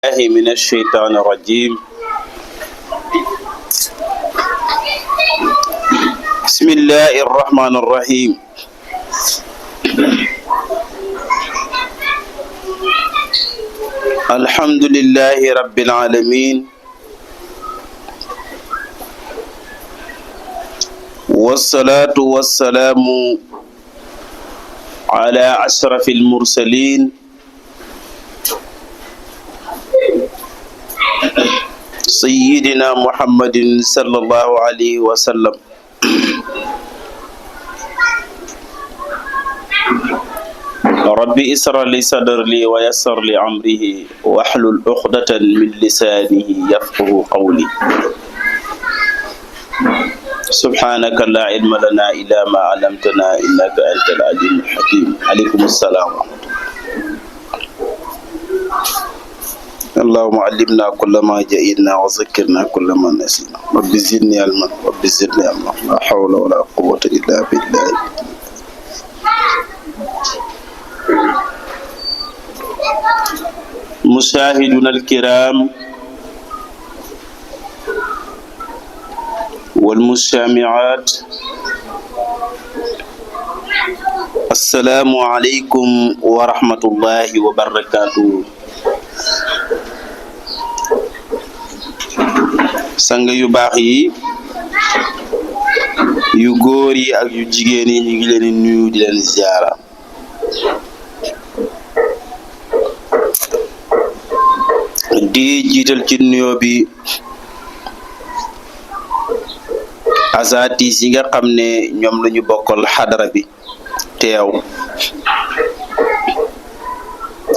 الله من الشيطان الرجيم. بسم الله الرحمن الرحيم. الحمد لله رب العالمين، والصلاة والسلام على أشرف المرسلين سيدنا محمد صلى الله عليه وسلم. ربي اسر لي صدري ويسر لي أمره واحلل عقدة من لسانه يفقه قولي. سبحانك لا علم لنا إلا ما علمتنا إنك أنت العليم الحكيم. عليكم السلام ورحمة الله. اللهم علمنا كل ما جئنا وذكرنا كل ما نسينا. رب زدني علما، رب زدني علما. لا حول ولا قوة إلا بالله. مشاهدنا الكرام والمستمعات، السلام عليكم ورحمة الله وبركاته. sang yu baax yi, yu góor yi ak yu jigéen yi, ñu ngi leen di nuyu di leen ziara. di jiital ci nuyoo bi asatis yi nga xam ne ñoom la ñu bokkal xadara bi teew,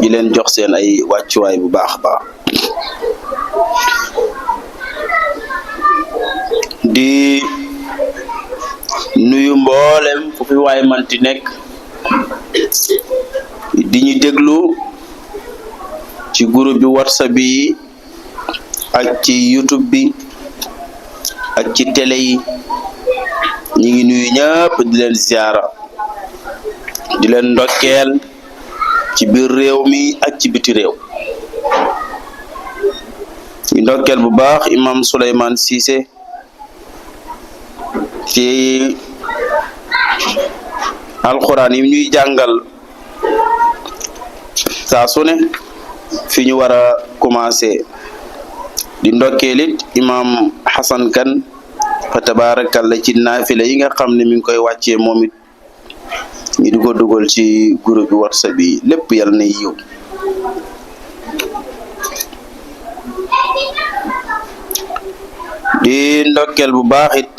di leen jox seen ay wàccuwaay bu baax a baax. di nuyu mboolem fu fi waay manti nekk di ñu déglu ci groupe bi WhatsApp bi ak ci YouTube bi ak ci télé yi. ñi ngi nuyu ñëpp di leen ziara, di leen ndokkeel ci biir réew mi ak ci biti réew. ñu ndokkeel bu baax imam Souleymane Cissé ci alquran yi ñuy jàngal saa su ne fi ñu war a commencé. di ndokkeelit imam Hassan Kane fa tabaarakalla ci naafila yi nga xam ne mi ngi koy wàccee moom it ñu di ko dugal ci groupe bi WhatsApp bi. lépp yàlla na yiw. di ndokkeel bu baax it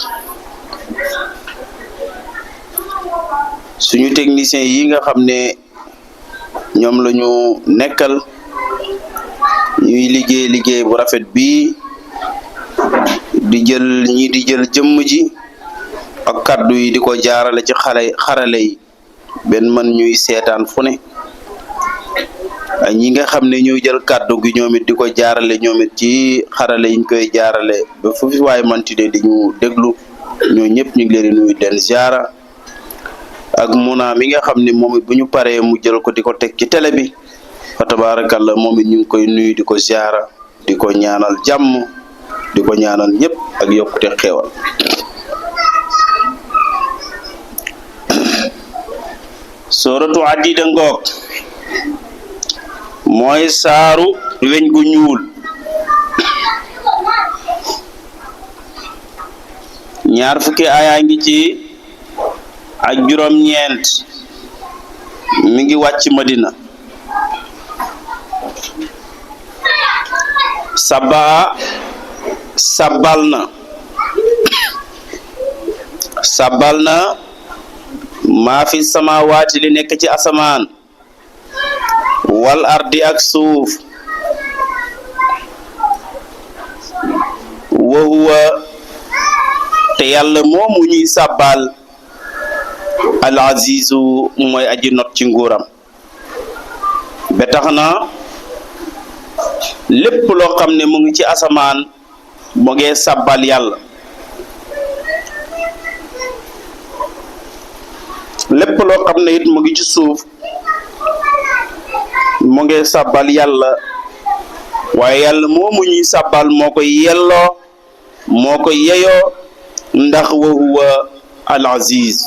suñu technicien yi nga xam ne ñoom la ñu nekkal, ñuy liggéey bu rafet bi di jël jëmm ji ak kaddu yi di ko jaarale ci xarale yi benn man ñuy seetaan fu ne. ak ñi nga xam ne ñuy jël kaddu gi ñoom it di ko jaarale ñoom it ci xarale yi ñu koy jaarale ba fu fi waay manti de di ñu déglu, ñoo ñëpp ñu ngi leen di nuyu den ziara. ak Muna mi nga xam ne moom it bu ñu paree mu jël ko di ko teg ci télé bi fa tabarakallah, moom it ñu ngi koy nuyu di ko ziara, di ko ñaanal jàmm, di ko ñaanal ñëpp ak yokkute xéewal. sooratu Hadida ngoog mooy saaru weñ gu ñuul. ñaar fukki aaya ngi ci ak juróom-ñeent, mi ngi wàcc Madina. sabaa sabbal na maa fi samawaati li nekk ci asamaan wal ardi ak suuf. wa huwa te yàlla moomu ñuy sabbal al azizu mooy aji not ci nguuram. ba tax na lépp loo xam ne mu ngi ci asamaan mu ngi sabbal yàlla, lépp loo xam ne it mu ngi ci suuf mu ngi sàbbal yàlla waaye yàlla moomu ñuy sàbbal moo ko yelloo moo ko yeyoo ndax wa huwa al aziz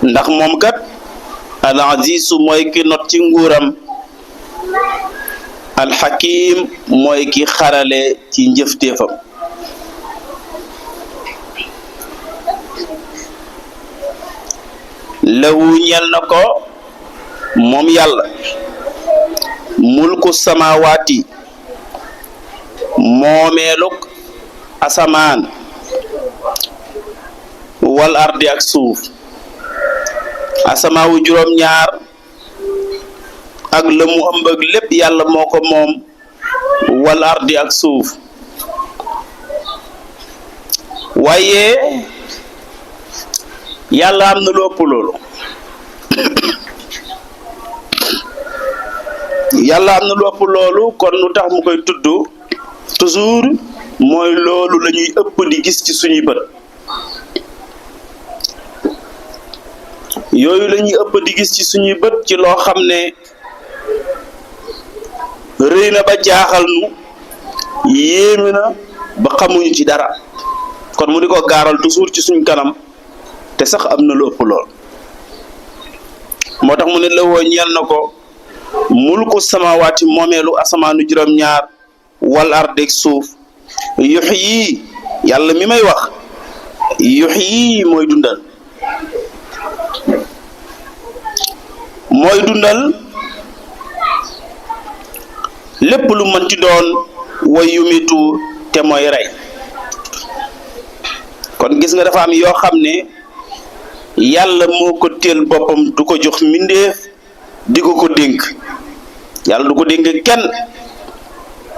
ndax moom kat al aziz mooy ki not ci nguuram al hakim mooy ki xarale ci njëfteefam lahu ñel na ko moom yàlla mulku samawaati moomeeluk asamaan wal ardi ak suuf asamaawu juróom-ñaar ak la mu ëmb ak lépp yàlla moo ko moom wal ardi ak suuf waaye yàlla am na lu ëpp loolu yàlla am na lu ëpp loolu kon lu tax mu koy tudd toujours mooy loolu la ñuy ëpp di gis ci suñuy bët yooyu la ñuy ëpp di gis ci suñuy bët ci loo xam ne rëy na ba jaaxal nu yéeme na ba xamuñu ci dara kon mu di ko gaaral toujours ci suñ kanam te sax am na lu ëpp lool moo tax mu ne la woo ñeel na ko mulku samawaati moomeelu asamaanu juróom-ñaar wal ardi suuf yuhyi yàlla mi may wax yuhyi mooy dundal lépp lu mën ci doon way yumitu te mooy rey kon gis nga dafa am yoo xam ne yàlla moo ko teel boppam du ko jox mbindeef di ko dénk yàlla du ko dénk kenn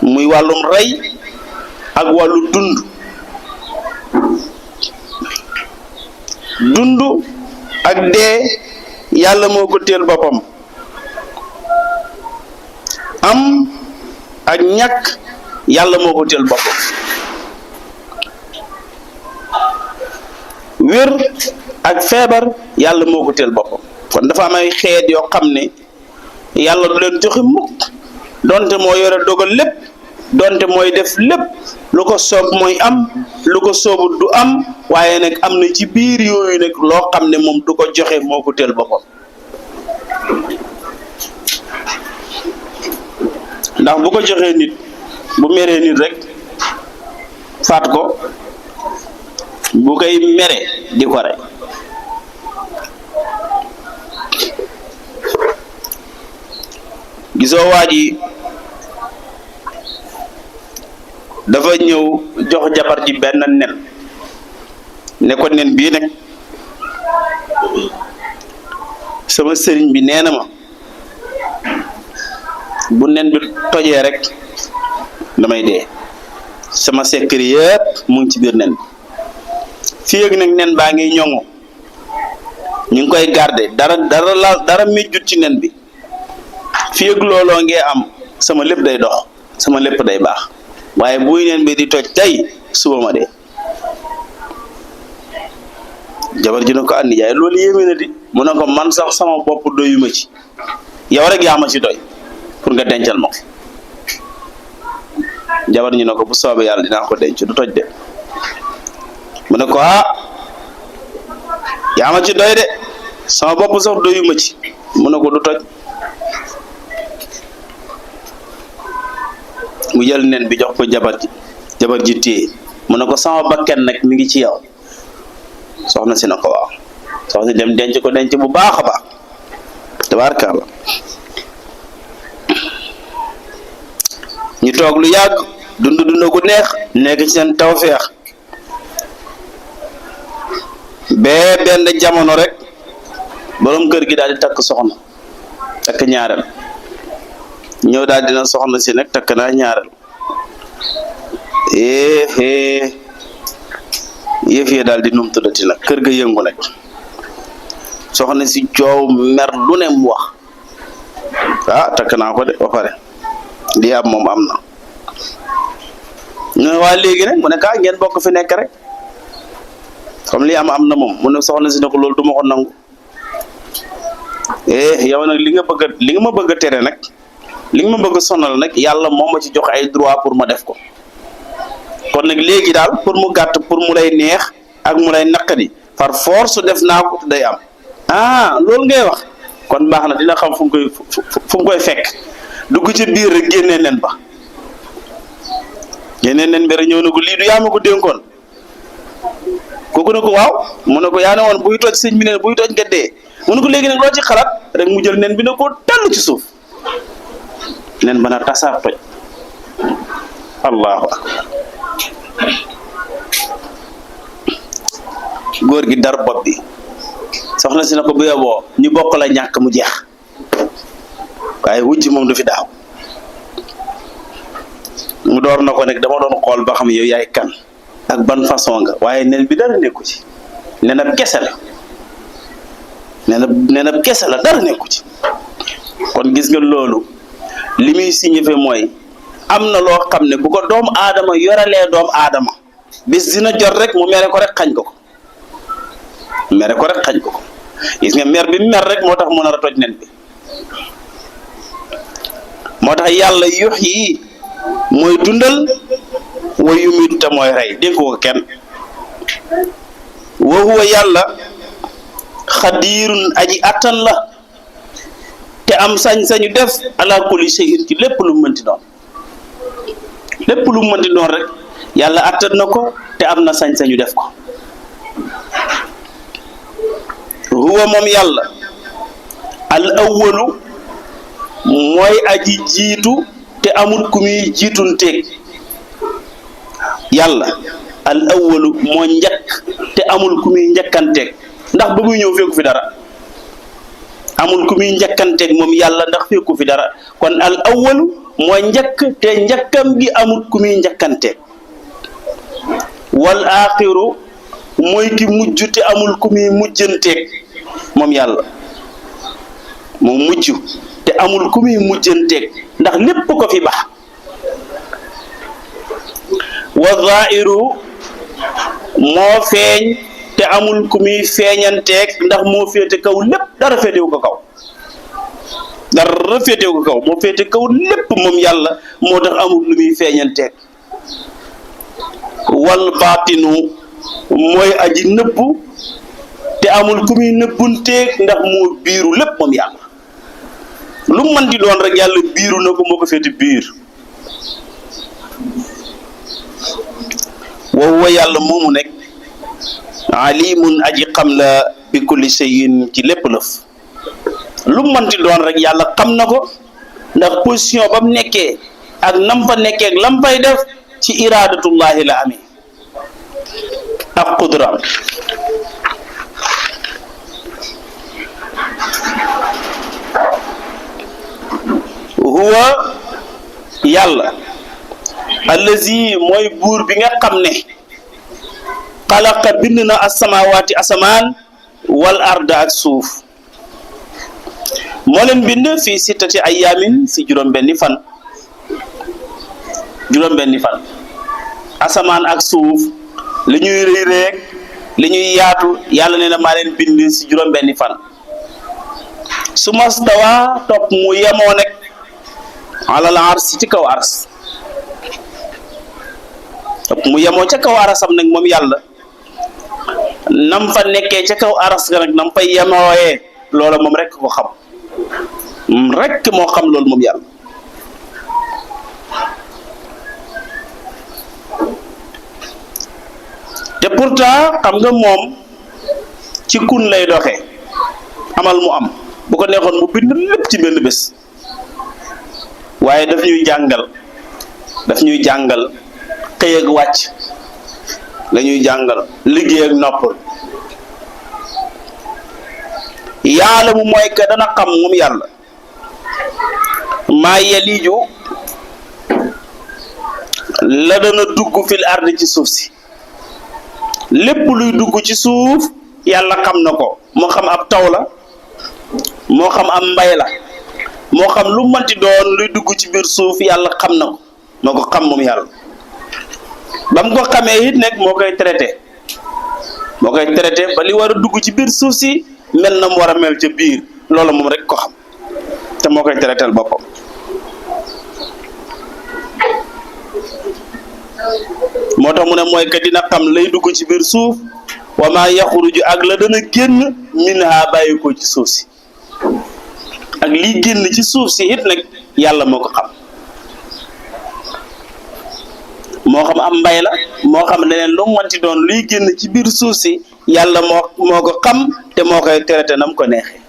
muy wàllum rey ak wàllu dund ak dee yàlla moo ko teel boppam am ak ñàkk yàlla moo ko teel boppam wér ak feebar yàlla moo ko teel boppam kon dafa am ay xeet yoo xam ne yàlla du leen joxe mukk donte moo yore dogal lépp donte mooy def lépp lu ko soob mooy am lu ko soobut du am waaye nag am na ci biir yooyu nag loo xam ne moom du ko joxe moo ko teel boppam ndax bu ko joxee nit bu meree nit rek faat ko bu koy mere di ko rey gisoo waa ji dafa ñëw jox jabar ji benn nen ne ko nen bii nag sama sëriñ bi nee na ma bu nen bi tojee rek damay dee sama secret yëpp mu ngi ci biir nen bi fii ak nag nen baa ngi ñoŋu ñu ngi koy garder dara mejjut ci nen bi fii ak looloo ngee am sama lépp day dox sama lépp day baax waaye buy nen bi di toj tey suba ma dee jabar ji ne ko andi jaay loolu yéeme na di mu ne ko man sax sama bopp doyuma ci yow rek yaa ma ci doy pour nga dencal ma ko jabar ñu ne ko bu soobee yàlla dinaa ko denc du toj de mu ne ko yaa ma ci doy de sama bopp sax doyuma ci mu ne ko du toj mu jël nen bi jox ko jabar ji téye mu ne ko sama bakken nag mi ngi ci yow soxna si na ko waaw soxna si dem denc ko denc bu baax a baax tabaarkalla ñu toog lu yàgg dund gu neex nekk ci seen tawfeex bee benn jamono rek borom kër gi daal di takk soxna takk ñaareel ñëw daal dina soxna si nag takk naa ñaareel yëf yi daal di num tuddati nag kër ga yëngu nag soxna si coow mer lu ne mu wax takk naa ko de ba pare di am moom am na ñu ne waa léegi nag mu ne ngeen bokk fi nekk rek comme li am na moom mu ne soxna si ne ko loolu du ma ko nangu yow nag li nga ma bëgg a tere nag li nga ma bëgg sonal nag yàlla moo ma ci jox ay droit pour ma def ko kon nag léegi daal pour mu gàtt pour mu lay neex ak mu lay naqadi par force def naa ko day am loolu ngay wax kon baax na dina xam fu mu koy fekk dugg ci biir rek génnee nen ba génnee nen bi rek ñëw na ko lii du yaa ma ko dénkoon kooku ne ko waaw mu ne ko yaa ne woon buy toj sëñ bi ne buy toj nga dee mu ne ko léegi nag loo ci xalaat rek mu jël nen bi ne ko tàll ci suuf nen ba na tasaar toj allahu akbar góor gi dar bopp bi soxna si na ko bu yoboo ñu bokk la ñàkk mu jeex waaye wujj moom du fi daaw mu door na ko nag dama doon xool ba xam yow yaay kan ak ban façon nga waaye nen bi dara nekku ci nenab kese la nenab kese la dara nekku ci kon gis nga loolu li muy signifié mooy am na loo xam ne bu ko doomu aadama yoralee doomu aadama bis dina jot rek mu mere ko rek xañ ko gis nga mer bi mer rek moo tax mu nar a toj nen bi moo tax yàlla yux yi mooy dundal wa yumiitu te mooy rey dégg ko kenn wa huwa yàlla xadiirun aji attan la te am sañ-sañu def ala kulli shay'in ci lépp lu mu mënti doon rek yàlla attan na ko te am na sañ-sañu def ko huwa moom yàlla al awwalu mooy aji jiitu te amul ku muy jiitunteeg yàlla al awwalu moo njëkk te amul ku muy njëkkanteeg ndax ba muy ñëw fekku fi dara amul ku muy njëkkanteeg moom yàlla ndax fekku fi dara kon al awwalu mooy njëkk te njëkkam gi amul ku muy njëkkanteeg wal aaxiru mooy ki mujj te amul ku muy mujjanteeg moom yàlla moo mujj te amul ku muy mujjanteeg ndax lépp ko fi baax wa zaahiru moo feeñ te amul ku muy feeñanteeg ndax moo féete kaw lépp dara féetewu ko kaw moo féete kaw lépp moom yàlla moo tax amul lu muy feeñanteeg wal baatinu mooy aji nëbbu te amul ku muy nëbbunteeg ndax moo biiru lépp moom yàlla lu mën di doon rek yàlla biiru na ko moo ko féete biir wa huwa yàlla moomu nekk alimun aji xam la bi kulli shay'in ci lépp lëf lu mën di doon rek yàlla xam na ko ndax position ba mu nekkee ak nam fa nekkee ak lam fay def ci iradatullahi la amee ak qudraam huwa yàlla allazi mooy buur bi nga xam ne xalaqa bind na asamawaati asamaan wal arda ak suuf moo leen bind fii sittati ayaamin si juróom-benni fan asamaan ak suuf li ñuy rëy rek li ñuy yaatu yàlla nee na maa leen bind si juróom-benni fan su mastawa topp mu yemoo nekk alal ars ci kaw ars topp mu yemoo ca kaw arasam nag moom yàlla nam fa nekkee ca kaw aras ga nag nam fay yemooyee loola moom rek ko xam rek moo xam loolu moom yàlla te pourtant xam nga moom ci kun lay doxee amal mu am bu ko neexoon mu bind lépp ci benn bés waaye daf ñuy jàngal xëy ak wàcc la ñuy jàngal liggéey ak noppal yàlla mu mooy que dana xam moom yàlla maa yeliju la dana dugg fil ardi ci suuf si lépp luy dugg ci suuf yàlla xam na ko moo xam ab taw la moo xam am mbay la moo xam lu manti doon luy dugg ci biir suuf yàlla xam na ko moo ko xam moom yàlla ba mu ko xamee it nekk moo koy traité ba li war a dugg ci biir suuf si mel na mu war a mel ca biir loolu moom rek ko xam te moo koy traité boppam moo tax mu ne mooy kat dina xam lay dugg ci biir suuf wa maa yaxruju ak la dana génn minha bàyyi ko ci suuf si ak lii génn ci suuf si it nag yàlla moo ko xam moo xam am mbay la moo xam leneen lu mu wanti doon luy génn ci biir suuf si yàlla moo ko xam te moo koy traité nam ko neexee